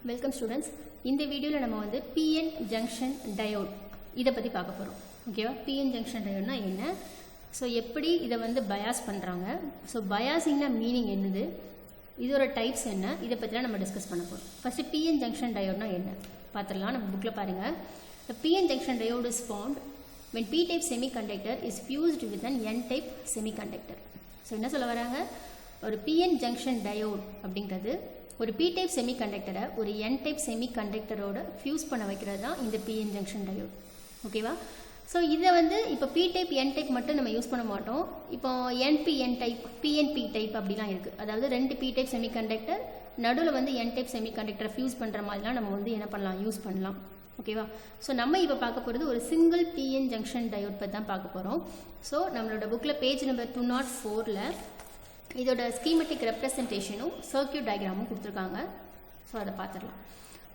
Welcome students. இந்த வீடியோவில் நம்ம வந்து PN ஜங்ஷன் டயோட் இதை பற்றி பார்க்க போகிறோம். ஓகேவா? PN ஜங்ஷன் டயோட்னா என்ன, ஸோ எப்படி இதை வந்து பயாஸ் பண்ணுறாங்க, ஸோ பயாஸிங்னா மீனிங் என்னது, இதோட டைப்ஸ் என்ன, இதை பற்றிலாம் நம்ம டிஸ்கஸ் பண்ண போகிறோம். ஃபஸ்ட்டு PN ஜங்ஷன் டயோட்னா என்ன பார்த்துடலாம். நம்ம புக்கில் பாருங்கள். The PN junction diode is formed when P-type semiconductor is fused with an N-type semiconductor. So என்ன சொல்ல வராங்க, ஒரு PN junction diode அப்படிங்கிறது ஒரு P-type செமிகண்டக்டரை ஒரு N-type செமிகண்டக்டரோட ஃபியூஸ் பண்ண வைக்கிறது தான் இந்த PN junction diode. ஓகேவா? ஸோ இதை வந்து இப்போ P-type N-type மட்டும் நம்ம யூஸ் பண்ண மாட்டோம். இப்போ NP N-type PNP டைப் அப்படிலாம் இருக்குது. அதாவது ரெண்டு P-type செமிகண்டக்டர் நடுவில் வந்து N-type செமிகண்டக்டரை ஃபியூஸ் பண்ணுற மாதிரிலாம் நம்ம வந்து என்ன பண்ணலாம், யூஸ் பண்ணலாம். ஓகேவா? ஸோ நம்ம இப்போ பார்க்க போகிறது ஒரு சிங்கிள் PN ஜங்ஷன் டயோட் பற்றி தான் பார்க்க போகிறோம். ஸோ நம்மளோட புக்கில் பேஜ் நம்பர் 204ல் இதோட ஸ்கீமெட்டிக் ரெப்ரசன்டேஷனும் சர்க்கியூட் டயக்ராமும் கொடுத்துருக்காங்க. ஸோ அதை பார்த்துடலாம்.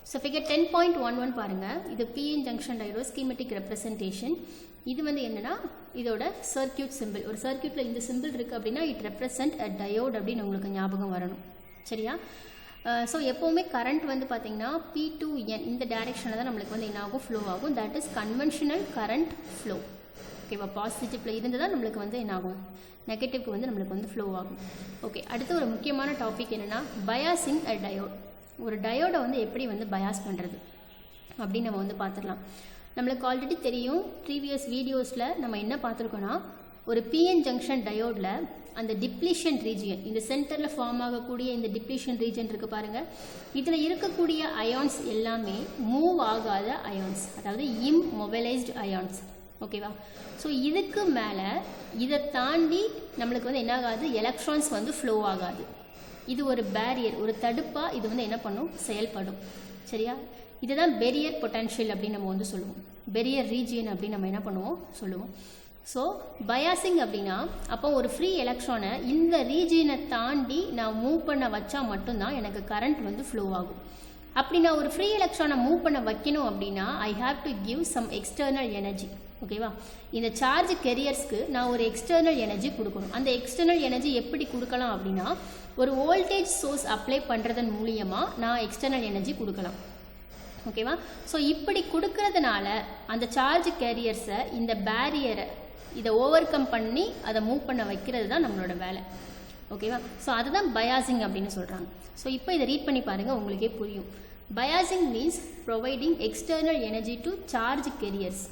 ஸோ ஃபிகர் 10.11 பாருங்கள். இது PN ஜங்ஷன் டயோட ஸ்கீமெட்டிக் ரெப்ரசன்டேஷன். இது வந்து என்னென்னா இதோட சர்க்கியூட் சிம்பிள். ஒரு சர்க்கியூட்டில் இந்த சிம்பிள் இருக்குது அப்படின்னா இட் ரெப்ரசன்ட் அ டயோட் அப்படின்னு உங்களுக்கு ஞாபகம் வரணும். சரியா? ஸோ எப்போவுமே கரண்ட் வந்து பார்த்திங்கன்னா P to N இந்த டைரெக்ஷனில் தான் நம்மளுக்கு வந்து என்ன ஆகும், ஃப்ளோ ஆகும். That is conventional current flow. ஓகேவா? பாசிட்டிவில் இருந்து தான் நம்மளுக்கு வந்து என்ன ஆகும், நெகட்டிவ்க்கு வந்து நம்மளுக்கு வந்து ஃப்ளோ ஆகும். ஓகே, அடுத்து ஒரு முக்கியமான டாபிக் என்னென்னா பயாசிங் அ டயோட். ஒரு டயோடை வந்து எப்படி வந்து பயாஸ் பண்ணுறது அப்படின்னு நம்ம வந்து பார்த்துடலாம். நம்மளுக்கு ஆல்ரெடி தெரியும், ப்ரீவியஸ் வீடியோஸில் நம்ம என்ன பார்த்துருக்கோன்னா, ஒரு PN ஜங்ஷன் டயோடில் அந்த டிப்ளீஷன் ரீஜியன், இந்த சென்டரில் ஃபார்ம் ஆகக்கூடிய இந்த டிப்ளீஷன் ரீஜன் இருக்குது பாருங்கள். இதில் இருக்கக்கூடிய அயான்ஸ் எல்லாமே மூவ் ஆகாத அயான்ஸ், அதாவது இம்மொபைலைஸ்டு அயான்ஸ். ஓகேவா? ஸோ இதுக்கு மேலே இதை தாண்டி நம்மளுக்கு வந்து என்ன ஆகாது, எலக்ட்ரான்ஸ் வந்து ஃப்ளோ ஆகாது. இது ஒரு பேரியர், ஒரு தடுப்பாக இது வந்து என்ன பண்ணும், செயல்படும். சரியா? இதுதான் பெரியர் பொட்டன்ஷியல் அப்படின்னு நம்ம வந்து சொல்லுவோம். பெரியர் ரீஜியன் அப்படின்னு நம்ம என்ன பண்ணுவோம், சொல்லுவோம். ஸோ பயாசிங் அப்படின்னா அப்போ ஒரு ஃப்ரீ எலக்ட்ரானை இந்த ரீஜியனை தாண்டி நான் மூவ் பண்ண வச்சா மட்டும்தான் எனக்கு கரண்ட் வந்து ஃப்ளோ ஆகும். அப்படி நான் ஒரு ஃப்ரீ எலக்ட்ரானை மூவ் பண்ண வைக்கணும் அப்படின்னா I have to give some external energy. ஓகேவா? இந்த சார்ஜ் கெரியர்ஸ்க்கு நான் ஒரு எக்ஸ்டர்னல் எனர்ஜி கொடுக்கணும். அந்த எக்ஸ்டர்னல் எனர்ஜி எப்படி கொடுக்கலாம் அப்படின்னா, ஒரு வோல்டேஜ் சோர்ஸ் அப்ளை பண்ணுறதன் மூலியமாக நான் எக்ஸ்டர்னல் எனர்ஜி கொடுக்கலாம். ஓகேவா? ஸோ இப்படி கொடுக்கறதுனால அந்த சார்ஜ் கேரியர்ஸை இந்த பேரியரை இதை ஓவர் கம் பண்ணி அதை மூவ் பண்ண வைக்கிறது தான் நம்மளோட வேலை. ஓகேவா? ஸோ அதுதான் பயாசிங் அப்படின்னு சொல்கிறாங்க. ஸோ இப்போ இதை ரீட் பண்ணி பாருங்கள், உங்களுக்கே புரியும். Biasing means providing external energy to charge careers.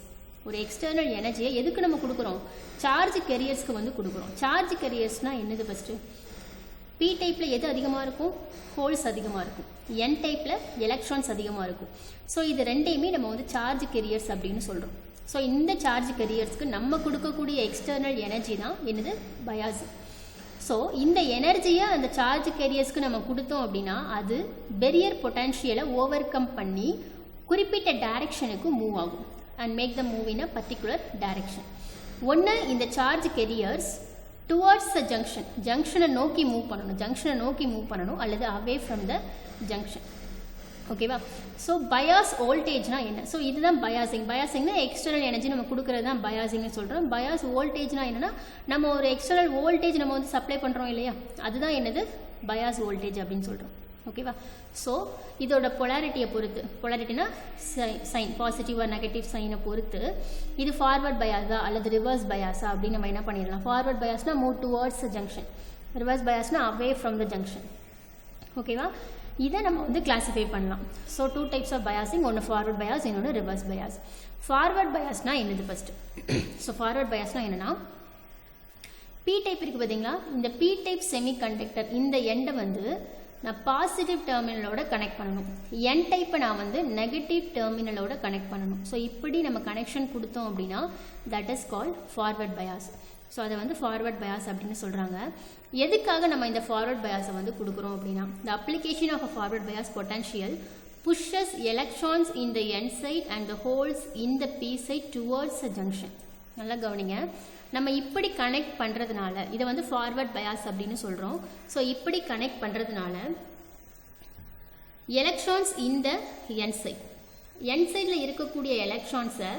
ஒரு எக்ஸ்டர்னல் எனர்ஜியை எதுக்கு நம்ம கொடுக்குறோம், சார்ஜ் கேரியர்ஸ்க்கு வந்து கொடுக்குறோம். சார்ஜ் கேரியர்ஸ்னால் என்னது, ஃபஸ்ட்டு P டைப்பில் எது அதிகமாக இருக்கும், ஹோல்ஸ் அதிகமாக இருக்கும். N டைப்பில் எலக்ட்ரான்ஸ் அதிகமாக இருக்கும். ஸோ இது ரெண்டையுமே நம்ம வந்து சார்ஜ் கேரியர்ஸ் அப்படின்னு சொல்கிறோம். ஸோ இந்த சார்ஜ் கேரியர்ஸ்க்கு நம்ம கொடுக்கக்கூடிய எக்ஸ்டர்னல் எனர்ஜி தான் என்னது, பயாஸ். ஸோ இந்த எனர்ஜியை அந்த சார்ஜ் கேரியர்ஸ்க்கு நம்ம கொடுத்தோம் அப்படின்னா அது பெரியர் பொட்டன்ஷியலை ஓவர் கம் பண்ணி குறிப்பிட்ட டைரெக்ஷனுக்கு மூவ் ஆகும் and make them move in a particular direction. ஒன்று இந்த charge carriers towards the junction, ஜங்ஷனை நோக்கி மூவ் பண்ணணும், ஜங்ஷனை நோக்கி மூவ் பண்ணணும், அல்லது அவே ஃப்ரம் த ஜங்ஷன். ஓகேவா? ஸோ பயாஸ் வோல்டேஜ்னா என்ன, ஸோ இதுதான் பயாசிங். பயாசிங்னா எக்ஸ்டர்னல் எனர்ஜி நம்ம கொடுக்குறது தான் பயாசிங்னு சொல்கிறோம். பயாஸ் வோல்டேஜ்னா என்னென்னா, நம்ம ஒரு எக்ஸ்டர்னல் வோல்டேஜ் நம்ம வந்து சப்ளை பண்ணுறோம் இல்லையா, அதுதான் என்னது, பயாஸ் வோல்டேஜ் அப்படின்னு சொல்கிறோம். ஓகேவா? ஸோ இதோட பொலாரிட்டியை பொறுத்து, பொலாரிட்டினா சைன், பாசிட்டிவ் ஆர் நெகட்டிவ் சைனை பொறுத்து இது ஃபார்வர்ட் பயாஸா அல்லது ரிவர்ஸ் பயாஸா அப்படின்னு நம்ம என்ன பண்ணிடலாம். ஃபார்வர்ட் பயாஸ்னா move towards the junction, reverse பயாஸ்னா அவே ஃப்ரம் த ஜங்ஷன். ஓகேவா? இதை நம்ம வந்து கிளாஸிஃபை பண்ணலாம். ஸோ 2 டைப்ஸ் ஆஃப் பயாசிங், ஒன்று ஃபார்வர்ட் பயாஸ், இன்னொன்று ரிவர்ஸ் பயாஸ். ஃபார்வர்ட் பயாஸ்னால் என்னது ஃபஸ்ட்டு? ஸோ ஃபார்வர்ட் பயாஸ்னால் என்னென்னா, P டைப் இருக்குது பார்த்தீங்களா, இந்த P டைப் செமிகண்டக்டர் இந்த எண்டை வந்து நான் பாசிட்டிவ் டெர்மினலோட கனெக்ட் பண்ணணும், N டைப்பை நான் வந்து நெகட்டிவ் டெர்மினலோட கனெக்ட் பண்ணணும். ஸோ இப்படி நம்ம கனெக்ஷன் கொடுத்தோம் அப்படின்னா that is called forward bias. So அதை வந்து ஃபார்வர்ட் பயாஸ் அப்படின்னு சொல்கிறாங்க. எதுக்காக நம்ம இந்த ஃபார்வர்ட் பயாஸை வந்து கொடுக்குறோம் அப்படின்னா, the application of a forward bias potential pushes electrons in the N side and the holes in the P side towards the junction. நல்லா கவனிங்க, நம்ம இப்படி கனெக்ட் பண்ணுறதுனால இதை வந்து ஃபார்வர்ட் பயாஸ் அப்படின்னு சொல்கிறோம். ஸோ இப்படி கனெக்ட் பண்ணுறதுனால எலக்ட்ரான்ஸ் இந்த என் சைடில் இருக்கக்கூடிய எலக்ட்ரான்ஸை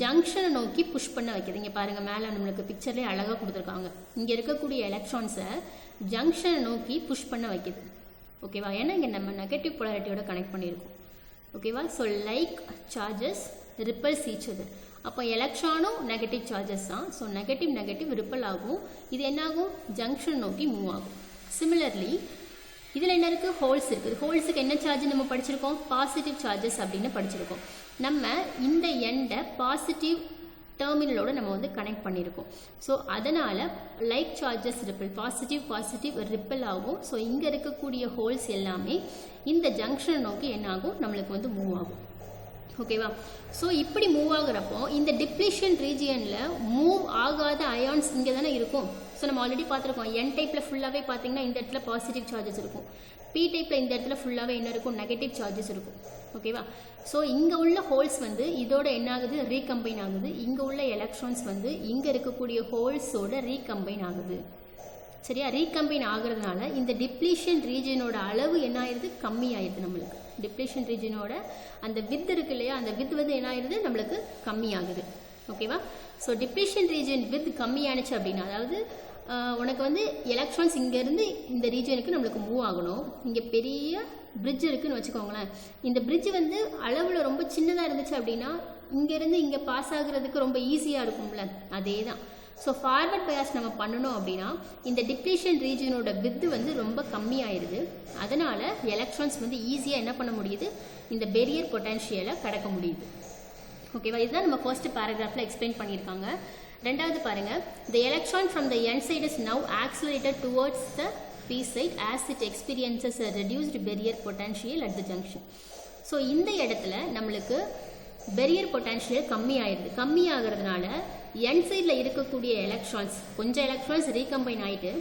ஜங்ஷனை நோக்கி புஷ் பண்ண வைக்கிது. இங்கே பாருங்கள், மேலே நம்மளுக்கு பிக்சர்லேயே அழகாக கொடுத்துருக்காங்க. இங்கே இருக்கக்கூடிய எலக்ட்ரான்ஸை ஜங்ஷனை நோக்கி புஷ் பண்ண வைக்கிது. ஓகேவா, ஏன்னா இங்கே நம்ம நெகட்டிவ் போலாரிட்டியோட கனெக்ட் பண்ணியிருக்கோம். ஓகேவா, so like charges repels each other. அப்போ எலக்ட்ரானும் நெகட்டிவ் சார்ஜஸ் தான். ஸோ நெகட்டிவ் நெகட்டிவ் ரிப்பல் ஆகும். இது என்னாகும், ஜங்ஷன் நோக்கி மூவ் ஆகும். சிமிலர்லி இதில் என்ன இருக்குது, ஹோல்ஸ் இருக்குது. ஹோல்ஸுக்கு என்ன சார்ஜ் நம்ம படிச்சிருக்கோம், பாசிட்டிவ் சார்ஜஸ் அப்படின்னு படிச்சிருக்கோம். நம்ம இந்த எண்டை பாசிட்டிவ் டெர்மினலோட நம்ம வந்து கனெக்ட் பண்ணியிருக்கோம். ஸோ அதனால் like charges ripple, positive ripple ஆகும். ஸோ இங்கே இருக்கக்கூடிய ஹோல்ஸ் எல்லாமே இந்த ஜங்ஷன் நோக்கி என்ன ஆகும், நம்மளுக்கு வந்து மூவ் ஆகும். ஓகேவா, ஸோ இப்படி மூவ் ஆகுறப்போ இந்த டிப்ளீஷன் ரீஜியனில் மூவ் ஆகாத அயான்ஸ் இங்கே தானே இருக்கும். ஸோ நம்ம ஆல்ரெடி பார்த்துருக்கோம், என் டைப்பில் ஃபுல்லாகவே பார்த்தீங்கன்னா இந்த இடத்துல பாசிட்டிவ் சார்ஜஸ் இருக்கும். பி டைப்பில் இந்த இடத்துல ஃபுல்லாகவே என்ன இருக்கும், நெகட்டிவ் சார்ஜஸ் இருக்கும். ஓகேவா, ஸோ இங்கே உள்ள ஹோல்ஸ் வந்து இதோட என்ன ஆகுது, ரீகம்பைன் ஆகுது. இங்கே உள்ள எலக்ட்ரான்ஸ் வந்து இங்கே இருக்கக்கூடிய ஹோல்ஸோட ரீகம்பைன் ஆகுது. சரியா, ரீகம்பைன் ஆகுறதுனால இந்த டிப்ளீஷன் ரீஜனோட அளவு என்ன ஆயிடுது, கம்மி ஆயிடுது. நம்மளுக்கு டிப்ளீஷன் ரீஜனோட அந்த வித் இருக்கு இல்லையா, அந்த வித் வந்து என்ன ஆயிடுது, நம்மளுக்கு கம்மி ஆகுது. ஓகேவா, ஸோ டிப்ளீஷன் ரீஜன் வித் கம்மியானுச்சு அப்படின்னா, அதாவது உனக்கு வந்து எலக்ட்ரான்ஸ் இங்கேருந்து இந்த ரீஜனுக்கு நம்மளுக்கு மூவ் ஆகணும். இங்கே பெரிய பிரிட்ஜ் இருக்குன்னு வச்சுக்கோங்களேன். இந்த பிரிட்ஜ் வந்து அளவில் ரொம்ப சின்னதாக இருந்துச்சு அப்படின்னா இங்கேருந்து இங்கே பாஸ் ஆகுறதுக்கு ரொம்ப ஈஸியாக இருக்கும்ல, அதே தான். ஸோ ஃபார்வர்ட் பயாஸ் நம்ம பண்ணணும் அப்படின்னா இந்த டிப்ளீஷன் ரீஜனோட வித்து வந்து ரொம்ப கம்மியாயிருது. அதனால் எலக்ட்ரான்ஸ் வந்து ஈஸியாக என்ன பண்ண முடியுது, இந்த பெரியர் பொட்டன்ஷியலை கடக்க முடியுது. ஓகேவா, இதுதான் நம்ம ஃபர்ஸ்ட் பேராகிராஃபில் எக்ஸ்பிளைன் பண்ணியிருக்காங்க. ரெண்டாவது பாருங்கள், the electron from the n side is now accelerated towards the p side as it experiences a reduced barrier potential at the junction. So இந்த இடத்துல நம்மளுக்கு பெரியர் பொட்டன்ஷியல் கம்மி ஆயிடுது. கம்மி ஆகிறதுனால n சைடில் இருக்கக்கூடிய எலக்ட்ரான்ஸ், கொஞ்சம் எலக்ட்ரான்ஸ் ரீகம்பைன் ஆகிட்டு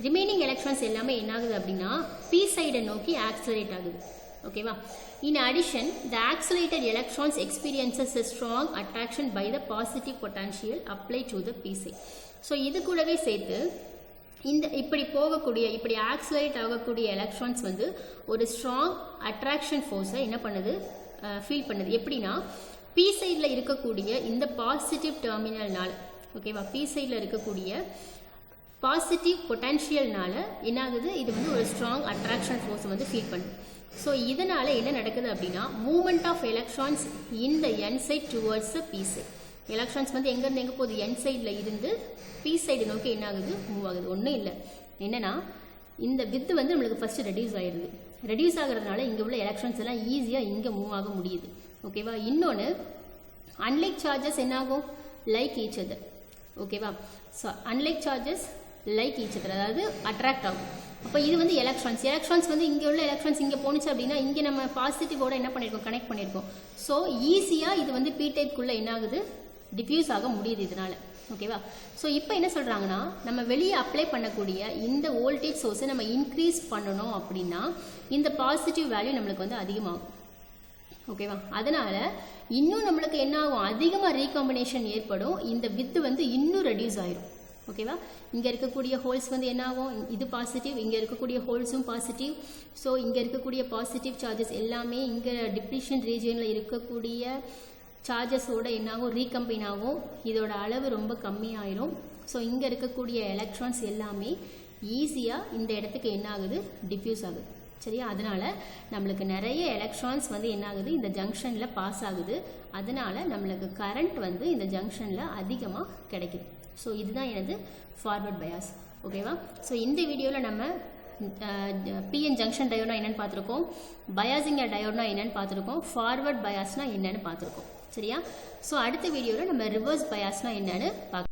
ரிமைனிங் எலக்ட்ரான்ஸ் எல்லாமே என்ன ஆகுது அப்படின்னா பி சைடை நோக்கி ஆக்சலரேட் ஆகுது. ஓகேவா, in addition the accelerated electrons experiences a strong attraction by the positive potential applied to the p side. So இது கூடவே சேர்த்து இந்த இப்படி போகக்கூடிய, இப்படி ஆக்சலரேட் ஆகக்கூடிய எலக்ட்ரான்ஸ் வந்து ஒரு ஸ்ட்ராங் அட்ராக்ஷன் ஃபோர்ஸை என்ன பண்ணுது, ஃபீல் பண்ணுது. எப்படின்னா பி சைடில் இருக்கக்கூடிய இந்த பாசிட்டிவ் டெர்மினல்னால, ஓகேவா, பி சைடில் இருக்கக்கூடிய பாசிட்டிவ் பொட்டன்ஷியல்னால என்ன ஆகுது, இது வந்து ஒரு ஸ்ட்ராங் அட்ராக்ஷன் ஃபோர்ஸை வந்து ஃபீல் பண்ணுது. ஸோ இதனால் என்ன நடக்குது அப்படின்னா movement of electrons in the N side towards the P side. Electrons வந்து எங்கேருந்து எங்கே போகுது, என் சைடில் இருந்து பி சைடு நோக்கி என்ன ஆகுது, மூவ் ஆகுது. ஒன்றும் இல்லை, என்னென்னா இந்த வித்து வந்து நம்மளுக்கு ஃபஸ்ட்டு ரெடியூஸ் ஆகிடுது. ரெடியூஸ் ஆகிறதுனால இங்கே உள்ள எலக்ட்ரான்ஸ் எல்லாம் ஈஸியாக இங்கே மூவ் ஆக முடியுது. ஓகேவா, இன்னொன்று அன்லைக் சார்ஜஸ் என்னாகும், லைக் ஈச் அதர். ஓகேவா, so unlike charges like each other, அதாவது அட்ராக்ட் ஆகும். அப்போ இது வந்து எலக்ட்ரான்ஸ் வந்து இங்கே உள்ள எலக்ட்ரான்ஸ் இங்கே போணுச்சு அப்படின்னா இங்கே நம்ம பாசிட்டிவோட என்ன பண்ணியிருக்கோம், கனெக்ட் பண்ணியிருக்கோம். ஸோ ஈஸியாக இது வந்து பி டைப்குள்ளே என்ன ஆகுது, டிஃப்யூஸ் ஆக முடியுது இதனால். ஓகேவா, ஸோ இப்போ என்ன சொல்கிறாங்கன்னா நம்ம வெளியே அப்ளை பண்ணக்கூடிய இந்த வோல்டேஜ் சோர்ஸை நம்ம இன்க்ரீஸ் பண்ணணும் அப்படின்னா இந்த பாசிட்டிவ் வேல்யூ நம்மளுக்கு வந்து அதிகமாகும். ஓகேவா, அதனால் இன்னும் நம்மளுக்கு என்ன ஆகும், அதிகமாக ரீகாம்பினேஷன் ஏற்படும். இந்த வித்து வந்து இன்னும் ரெடியூஸ் ஆயிரும். ஓகேவா, இங்கே இருக்கக்கூடிய ஹோல்ஸ் வந்து என்ன ஆகும், இது பாசிட்டிவ், இங்கே இருக்கக்கூடிய ஹோல்ஸும் பாசிட்டிவ். ஸோ இங்கே இருக்கக்கூடிய பாசிட்டிவ் சார்ஜஸ் எல்லாமே இங்கே டிப்ளீஷன் ரீஜியனில் இருக்கக்கூடிய சார்ஜஸோட என்னாகும், ரீகம்பைன் ஆகும். இதோட அளவு ரொம்ப கம்மியாயிரும். ஸோ இங்கே இருக்கக்கூடிய எலக்ட்ரான்ஸ் எல்லாமே ஈஸியாக இந்த இடத்துக்கு என்ன ஆகுது, டிஃப்யூஸ் ஆகுது. சரியா, அதனால் நம்மளுக்கு நிறைய எலக்ட்ரான்ஸ் வந்து என்ன ஆகுது, இந்த ஜங்ஷனில் பாஸ் ஆகுது. அதனால் நம்மளுக்கு கரண்ட் வந்து இந்த ஜங்ஷனில் அதிகமாக கிடைக்குது. ஸோ இதுதான் எனது ஃபார்வர்ட் பயாஸ். ஓகேவா, ஸோ இந்த வீடியோவில் நம்ம பிஎன் ஜங்ஷன் டயோட்னா என்னென்னு பார்த்துருக்கோம், பயாசிங் டயோட்னா என்னென்னு பார்த்துருக்கோம், ஃபார்வர்ட் பயாஸ்னா என்னென்னு பார்த்துருக்கோம். சரியா, ஸோ அடுத்த வீடியோவில் நம்ம ரிவர்ஸ் பயாஸ்னா என்னென்னு பார்க்கலாம்.